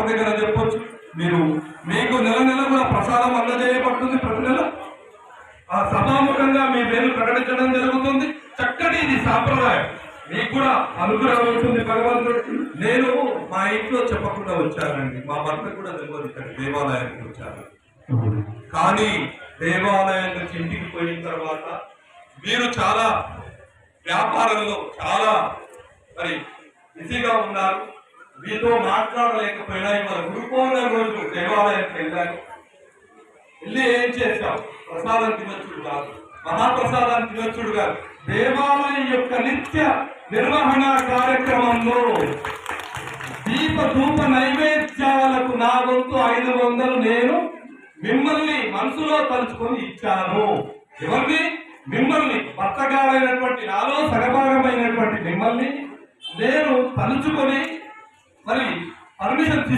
దగ్గర చెప్పొచ్చు. మీకు నెల నెల కూడా ప్రసాదం అందజేయబడుతుంది. ప్రతి నెల ఆ సభాముఖంగా మీ పేరు ప్రకటించడం జరుగుతుంది. చక్కటి ఇది సాంప్రదాయం. మీకు కూడా అనుగ్రహం ఉంటుంది భగవంతుడు. నేను మా ఇంట్లో చెప్పకుండా వచ్చానండి. మా భర్త కూడా తెలియదు ఇక్కడ దేవాలయానికి వచ్చాను. కానీ దేవాలయం నుంచి ఇంటికి పోయిన తర్వాత మీరు చాలా వ్యాపారంలో చాలా మరి బిజీగా ఉన్నారు. మీతో మాట్లాడలేకపోయినా ఇవాళ గురుపౌర్ణమి రోజు దేవాలయానికి వెళ్ళాను. వెళ్ళి ఏం చేశాం? ప్రసాదం తినొచ్చుడు కాదు, మహాప్రసాదాన్ని తినొచ్చుడు కాదు. దేవాలయం యొక్క నిత్య నిర్వహణ కార్యక్రమంలో దీప ధూప నైవేద్యాలకు నా వంతు 500 నేను మిమ్మల్ని మనసులో తలుచుకొని ఇచ్చాను. ఎవరిని? మిమ్మల్ని. భర్తగారైనటువంటి నాలో సగభాగమైనటువంటి మిమ్మల్ని నేను తలుచుకొని మరి పర్మిషన్